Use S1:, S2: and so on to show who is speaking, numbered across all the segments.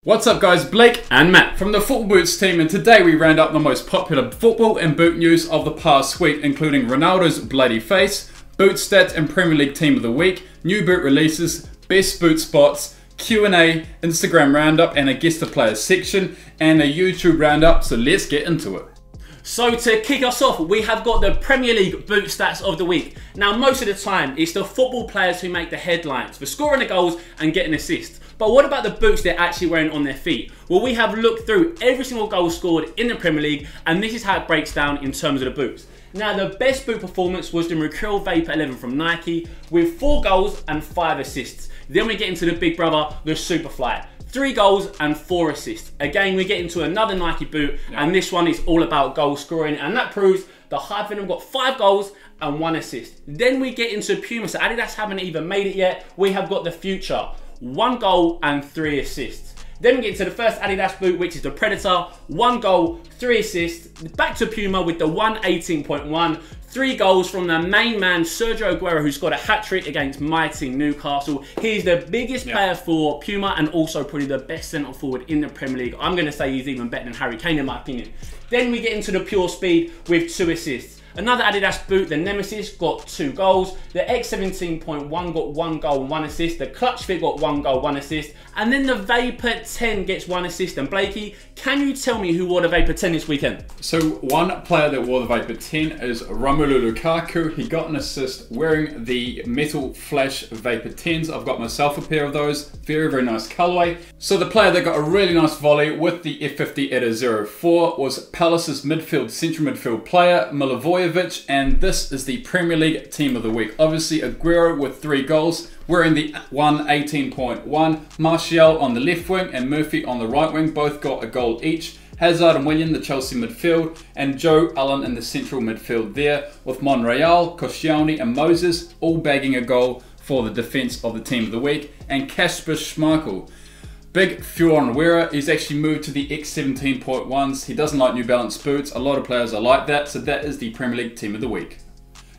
S1: What's up guys, Blake and Matt from the Football Boots team, and today we round up the most popular football and boot news of the past week, including Ronaldo's bloody face, boot stats and Premier League team of the week, new boot releases, best boot spots, Q&A, Instagram roundup and a guest the players section, and a YouTube roundup, so let's get into it.
S2: So to kick us off, we have got the Premier League boot stats of the week. Now most of the time, it's the football players who make the headlines for scoring the goals and getting assists. But what about the boots they're actually wearing on their feet? Well, we have looked through every single goal scored in the Premier League, and this is how it breaks down in terms of the boots. Now, the best boot performance was the Mercurial Vapor 11 from Nike with 4 goals and 5 assists. Then we get into the big brother, the Superfly. 3 goals and 4 assists. Again, we get into another Nike boot, and this one is all about goal scoring, and that proves the Hype Venom got 5 goals and 1 assist. Then we get into Puma, so Adidas haven't even made it yet. We have got the Future, 1 goal and 3 assists. Then we get into the first Adidas boot, which is the Predator, 1 goal, 3 assists. Back to Puma with the 118.1, 3 goals from the main man, Sergio Aguero, who scored a hat-trick against mighty Newcastle. He's the biggest player for Puma and also probably the best centre forward in the Premier League. I'm going to say he's even better than Harry Kane in my opinion. Then we get into the Pure Speed with 2 assists. Another Adidas boot, the Nemesis, got 2 goals. The X17.1 got 1 goal and 1 assist. The Clutch Fit got 1 goal, 1 assist. And then the Vapor 10 gets 1 assist. And Blakey, can you tell me who wore the Vapor 10 this weekend?
S1: So one player that wore the Vapor 10 is Romelu Lukaku. He got an assist wearing the Metal Flash Vapor 10s. I've got myself a pair of those. Very, very nice colorway. So the player that got a really nice volley with the F50 at a 04 was Palace's central midfield player, Milivojevic, and this is the Premier League team of the week. Obviously Aguero with 3 goals, wearing the 118.1. Martial on the left wing and Murphy on the right wing, both got a goal each. Hazard and William, the Chelsea midfield, and Joe Allen in the central midfield there, with Monreal, Koscielny and Moses all bagging a goal for the defence of the team of the week. And Kasper Schmeichel, big Fioran wearer, he's actually moved to the X17.1s. He doesn't like New Balance boots. A lot of players are like that, so that is the Premier League team of the week.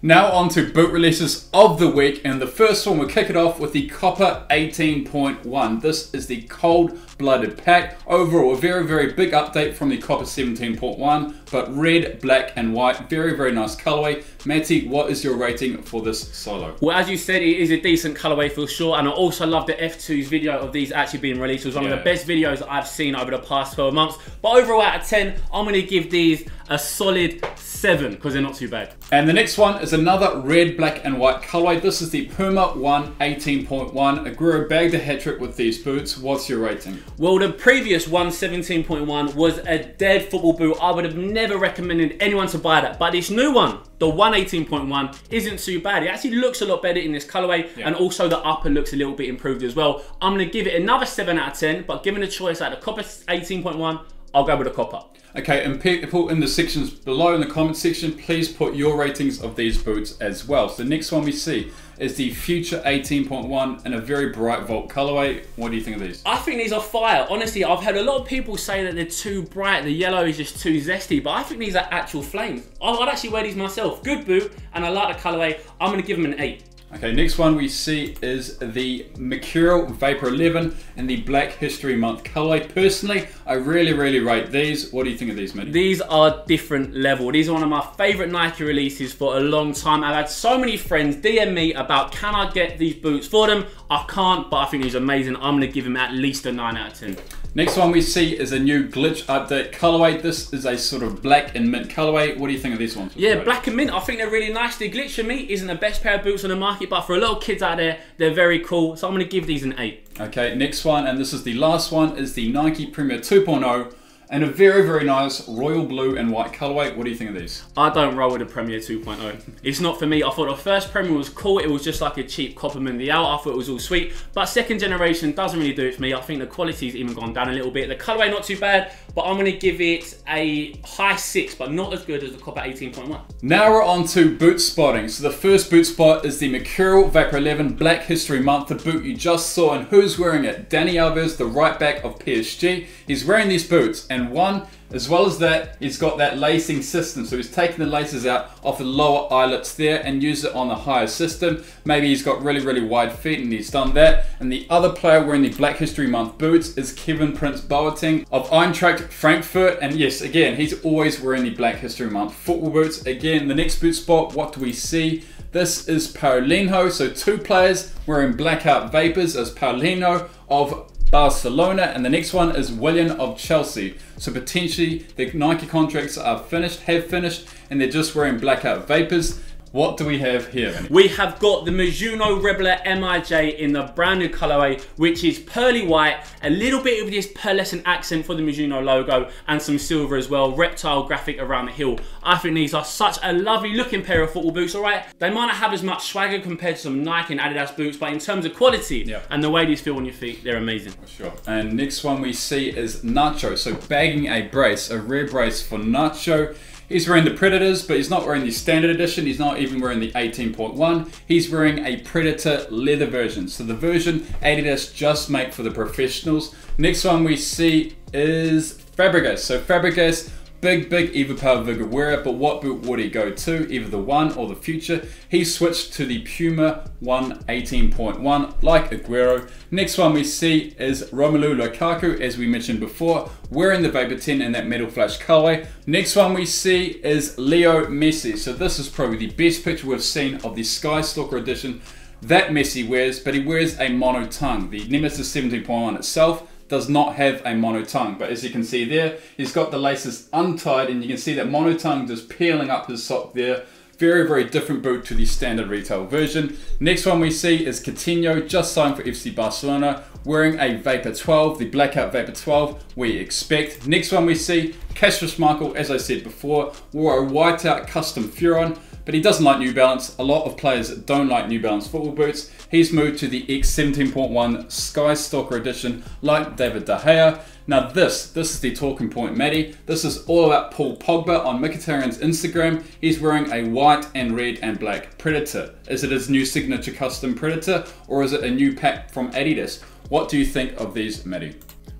S1: Now on to boot releases of the week, and the first one we'll kick it off with the Copper 18.1. This is the cold-blooded pack. Overall, a very, very big update from the Copper 17.1, but red, black and white. Very, very nice colorway. Matty, what is your rating for this solo?
S2: Well, as you said, it is a decent colorway for sure, and I also love the F2's video of these actually being released. It was one of the best videos that I've seen over the past 12 months. But overall, out of 10, I'm going to give these a solid 7 because they're not too bad.
S1: And the next one is another red, black and white colorway. This is the Puma 118.1. Aguero bagged a hat-trick with these boots. What's your rating?
S2: Well, the previous 117.1 was a dead football boot. I would have never recommended anyone to buy that. But this new one, the 118.1, isn't too bad. It actually looks a lot better in this colorway, and also the upper looks a little bit improved as well. I'm going to give it another 7 out of 10, but given a choice out of the Copper 18.1, I'll go with the Copper. Okay,
S1: and people in the sections below in the comment section, please put your ratings of these boots as well. So the next one we see is the Future 18.1 in a very bright Volt colorway. What do you think of these?
S2: I think these are fire. Honestly, I've heard a lot of people say that they're too bright. The yellow is just too zesty, but I think these are actual flames. I'd actually wear these myself. Good boot, and I like the colorway. I'm going to give them an 8.
S1: Okay, next one we see is the Mercurial Vapor 11 in the Black History Month colorway. Personally, I really, really rate these. What do you think of these, mate?
S2: These are different level. These are one of my favorite Nike releases for a long time. I've had so many friends DM me about, can I get these boots for them? I can't, but I think these are amazing. I'm going to give them at least a 9 out of 10.
S1: Next one we see is a new glitch update colorway. This is a sort of black and mint colorway. What do you think of these ones?
S2: Yeah, black and mint. I think they're really nice. The glitch for me isn't the best pair of boots on the market, but for a lot of kids out there, they're very cool. So I'm going to give these an 8.
S1: Okay, next one, and this is the last one, is the Nike Premier 2.0. And a very, very nice royal blue and white colorway. What do you think of these?
S2: I don't roll with the Premier 2.0. It's not for me. I thought the first Premier was cool. It was just like a cheap Copperman the out. I thought it was all sweet. But second generation doesn't really do it for me. I think the quality's even gone down a little bit. The colorway not too bad, but I'm going to give it a high 6, but not as good as the Copper 18.1.
S1: Now we're on to boot spotting. So the first boot spot is the Mercurial Vapor 11 Black History Month, the boot you just saw. And who's wearing it? Dani Alves, the right back of PSG. He's wearing these boots, and 2-in-1. As well as that, he's got that lacing system. So he's taken the laces out off the lower eyelets there and used it on the higher system. Maybe he's got really, really wide feet and he's done that. And the other player wearing the Black History Month boots is Kevin Prince Boateng of Eintracht Frankfurt. And yes, again, he's always wearing the Black History Month football boots. Again, the next boot spot, what do we see? This is Paulinho. So 2 players wearing blackout vapors as Paulinho of Barcelona, and the next one is Willian of Chelsea. So potentially the Nike contracts are finished, have finished, and they're just wearing blackout vapors. What do we have here, Vinny?
S2: We have got the Mizuno Rebel MIJ in the brand new colorway, which is pearly white, a little bit of this pearlescent accent for the Mizuno logo, and some silver as well, reptile graphic around the heel. I think these are such a lovely looking pair of football boots, alright? They might not have as much swagger compared to some Nike and Adidas boots, but in terms of quality and the way these feel on your feet, they're amazing.
S1: For sure. And next one we see is Nacho. So bagging a brace, a rare brace for Nacho. He's wearing the Predators, but he's not wearing the standard edition. He's not even wearing the 18.1. He's wearing a Predator leather version. So the version Adidas just make for the professionals. Next one we see is Fabregas. So Fabregas, big Everpower Vigor wearer, but what boot would he go to? Either the One or the Future. He switched to the Puma 1 18.1 like Aguero. Next one we see is Romelu Lukaku, as we mentioned before, wearing the Vapor 10 in that metal flash colorway. Next one we see is Leo Messi. So this is probably the best picture we've seen of the Sky Stalker edition that Messi wears, but he wears a mono tongue. The Nemesis 17.1 itself does not have a mono tongue, but as you can see there, he's got the laces untied, and you can see that mono tongue just peeling up his sock there. Very different boot to the standard retail version. Next one we see is Coutinho, just signed for FC Barcelona, wearing a Vapor 12, the blackout Vapor 12 we expect. Next one we see Kasper Schmeichel, as I said before, wore a whiteout custom Furon, but he doesn't like New Balance. A lot of players don't like New Balance football boots. He's moved to the X 17.1 Sky Stalker edition like David De Gea. Now this is the talking point, Matty. This is all about Paul Pogba on Mkhitaryan's Instagram. He's wearing a white and red and black Predator. Is it his new signature custom Predator, or is it a new pack from Adidas? What do you think of these, Matty?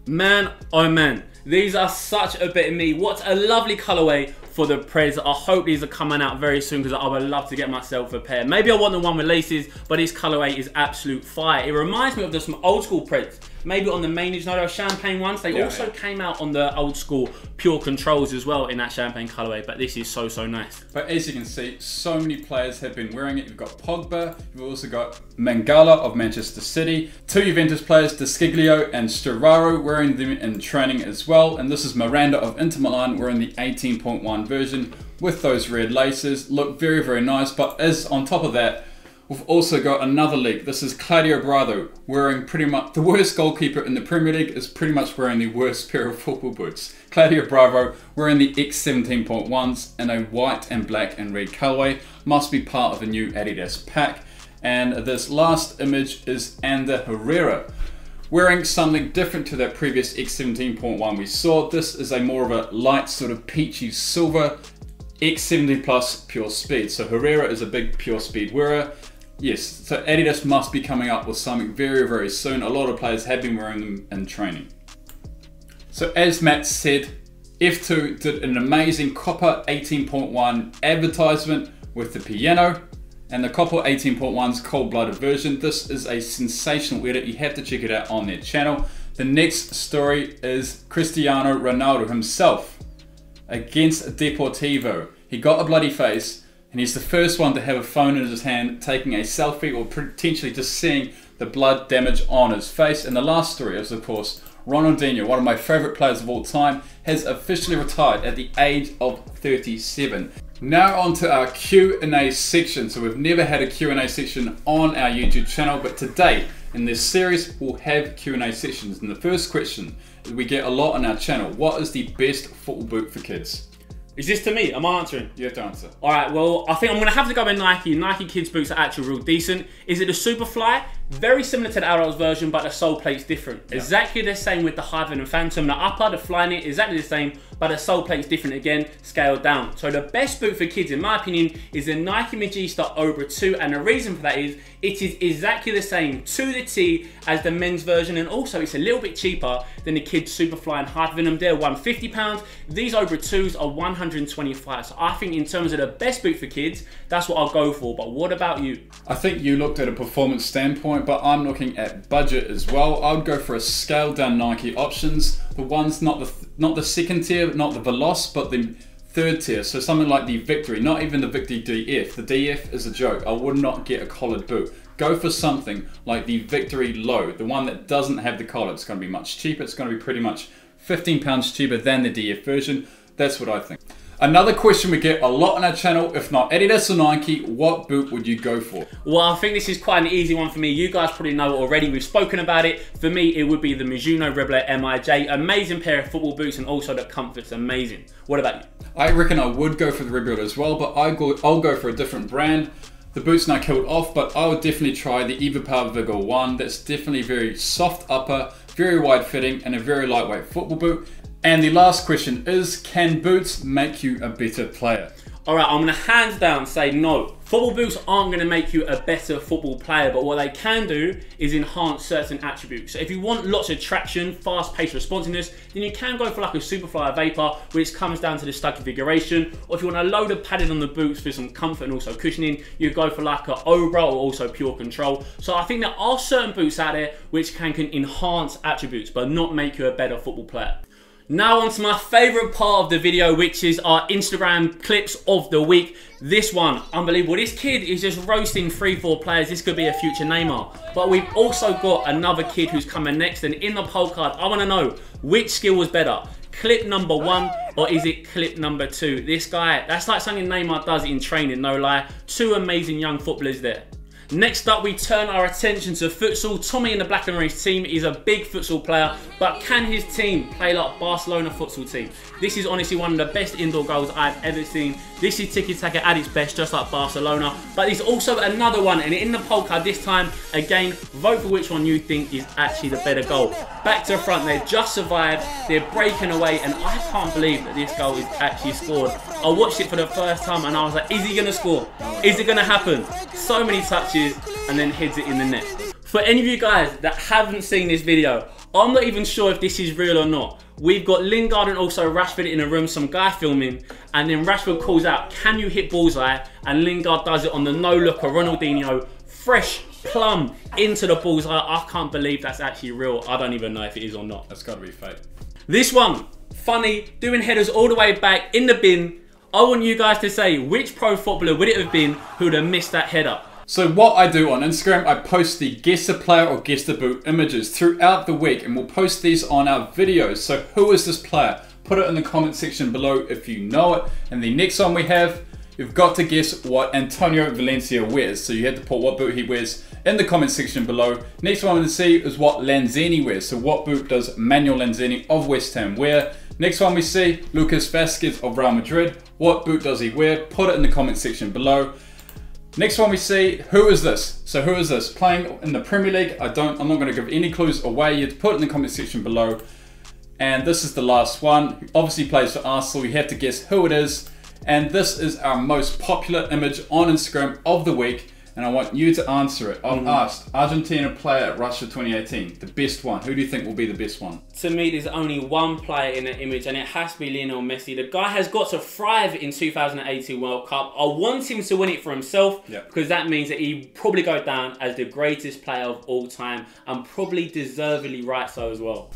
S2: Man, oh man, these are such a bit of me. What a lovely colorway for the Preds. I hope these are coming out very soon because I would love to get myself a pair. Maybe I want the one with laces, but this colorway is absolute fire. It reminds me of some old school Preds. Maybe on the main, those champagne ones. They also came out on the old school pure controls as well in that champagne colorway, but this is so nice.
S1: But as you can see, so many players have been wearing it. You've got Pogba, you've also got Mangala of Manchester City, 2 Juventus players, Desciglio and Sturaro, wearing them in training as well. And this is Miranda of Inter Milan wearing the 18.1 version with those red laces. Look very nice, but as on top of that, we've also got another leak. This is Claudio Bravo wearing pretty much the worst goalkeeper in the Premier League is pretty much wearing the worst pair of football boots. Claudio Bravo wearing the X 17.1s in a white and black and red colorway. Must be part of a new Adidas pack. And this last image is Ander Herrera wearing something different to that previous X 17.1 we saw. This is a more of a light sort of peachy silver X70 Plus Pure Speed. So Herrera is a big Pure Speed wearer. Yes, so Adidas must be coming up with something very soon. A lot of players have been wearing them in training. So as Matt said, F2 did an amazing Copper 18.1 advertisement with the piano and the Copper 18.1's cold-blooded version. This is a sensational edit. You have to check it out on their channel. The next story is Cristiano Ronaldo himself against Deportivo. He got a bloody face, and he's the first one to have a phone in his hand taking a selfie or potentially just seeing the blood damage on his face. And the last story is, of course, Ronaldinho, one of my favourite players of all time, has officially retired at the age of 37. Now on to our Q&A section. So we've never had a Q&A section on our YouTube channel, but today in this series we'll have Q&A sections. And the first question we get a lot on our channel: what is the best football boot for kids?
S2: Is this to me? Am I answering?
S1: You have to answer.
S2: Alright, well, I think I'm going to have to go with Nike. Nike kids boots are actually real decent. Is it the Superfly? Very similar to the adults version, but the sole plate's different. Yeah. Exactly the same with the Hyven and Phantom. The upper, the Flyknit, exactly the same, but the sole plate's different again, scaled down. So the best boot for kids, in my opinion, is the Nike Magista Obra 2, and the reason for that is it is exactly the same to the T as the men's version, and also it's a little bit cheaper than the kids Superfly and Hyper Venom. They're £150. These Obra 2s are £125. So I think in terms of the best boot for kids, that's what I'll go for. But what about you?
S1: I think you looked at a performance standpoint, but I'm looking at budget as well. I would go for a scaled down Nike options. The ones not the second tier, not the Veloz, but the third tier. So something like the Victory, not even the Victory DF. The DF is a joke. I would not get a collared boot. Go for something like the Victory Low, the one that doesn't have the collar. It's going to be much cheaper. It's going to be pretty much £15 cheaper than the DF version. That's what I think. Another question we get a lot on our channel, if not Adidas or Nike, what boot would you go for?
S2: Well, I think this is quite an easy one for me. You guys probably know it already. We've spoken about it. For me, it would be the Mizuno Rebel MIJ. Amazing pair of football boots, and also the comfort's amazing. What about you?
S1: I reckon I would go for the Rebel as well, but I'll go for a different brand. The boot's now killed off, but I would definitely try the EvoPower Vigor 1. That's definitely very soft upper, very wide fitting, and a very lightweight football boot. And the last question is, can boots make you a better player?
S2: Alright, I'm going to hands down say no. Football boots aren't going to make you a better football player, but what they can do is enhance certain attributes. So if you want lots of traction, fast-paced responsiveness, then you can go for like a Superfly Vapor, which comes down to the stud configuration. Or if you want a load of padding on the boots for some comfort and also cushioning, you go for like a Obra or also Pure Control. So I think there are certain boots out there which can enhance attributes, but not make you a better football player. Now on to my favourite part of the video, which is our Instagram clips of the week. This one, unbelievable. This kid is just roasting 3-4 players. This could be a future Neymar. But we've also got another kid who's coming next. And in the poll card, I want to know which skill was better. Clip number 1 or is it clip number 2? This guy, that's like something Neymar does in training, no lie. Two amazing young footballers there. Next up, we turn our attention to futsal. Tommy in the Black and Orange team is a big futsal player, but can his team play like Barcelona futsal team? This is honestly one of the best indoor goals I've ever seen. This is tiki-taka at its best, just like Barcelona. But there's also another one, and in the poll card this time, again, vote for which one you think is actually the better goal. Back to the front, they just survived, they're breaking away, and I can't believe that this goal is actually scored. I watched it for the first time, and I was like, is he gonna score? Is it gonna happen? So many touches, and then heads it in the net. For any of you guys that haven't seen this video, I'm not even sure if this is real or not. We've got Lingard and also Rashford in a room, some guy filming, and then Rashford calls out, can you hit bullseye? And Lingard does it on the no-looker Ronaldinho, fresh plumb into the bullseye. I can't believe that's actually real. I don't even know if it is or not.
S1: That's gotta be fake.
S2: This one, funny, doing headers all the way back in the bin. I want you guys to say which pro footballer would it have been who would have missed that header.
S1: So what I do on Instagram, I post the guess the player or guess the boot images throughout the week, and we'll post these on our videos. So who is this player? Put it in the comment section below if you know it. And the next one we have, you've got to guess what Antonio Valencia wears. So you have to put what boot he wears in the comment section below. Next one to see is what Lanzini wears. So what boot does Manuel Lanzini of West Ham wear? Next one we see, Lucas Vazquez of Real Madrid. What boot does he wear? Put it in the comment section below. Next one we see, who is this? So who is this? Playing in the Premier League. I'm not going to give any clues away. You have to put it in the comment section below. And this is the last one. He obviously plays for Arsenal. You have to guess who it is. And this is our most popular image on Instagram of the week. And I want you to answer it. I've asked, Argentina player at Russia 2018, the best one. Who do you think will be the best one?
S2: To me, there's only one player in the image, and it has to be Lionel Messi. The guy has got to thrive in 2018 World Cup. I want him to win it for himself, because that means that he probably go down as the greatest player of all time, and probably deservedly right so as well.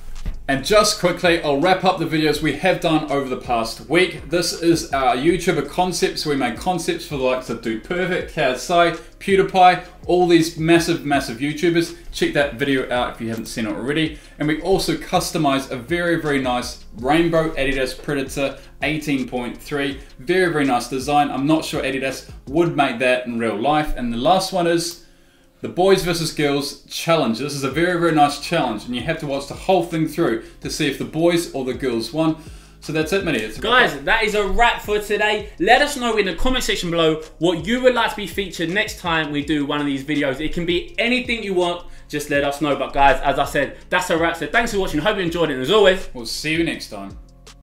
S1: And just quickly, I'll wrap up the videos we have done over the past week. This is our YouTuber concepts. We made concepts for the likes of Dude Perfect, KSI, PewDiePie, all these massive YouTubers. Check that video out if you haven't seen it already. And we also customized a very nice rainbow Adidas Predator 18.3. Very nice design. I'm not sure Adidas would make that in real life. And the last one is the Boys vs Girls Challenge. This is a very nice challenge, and you have to watch the whole thing through to see if the boys or the girls won. So that's it, Minnie.
S2: Guys, that is a wrap for today. Let us know in the comment section below what you would like to be featured next time we do one of these videos. It can be anything you want. Just let us know. But guys, as I said, that's a wrap. So thanks for watching. Hope you enjoyed it. And as always,
S1: we'll see you next time.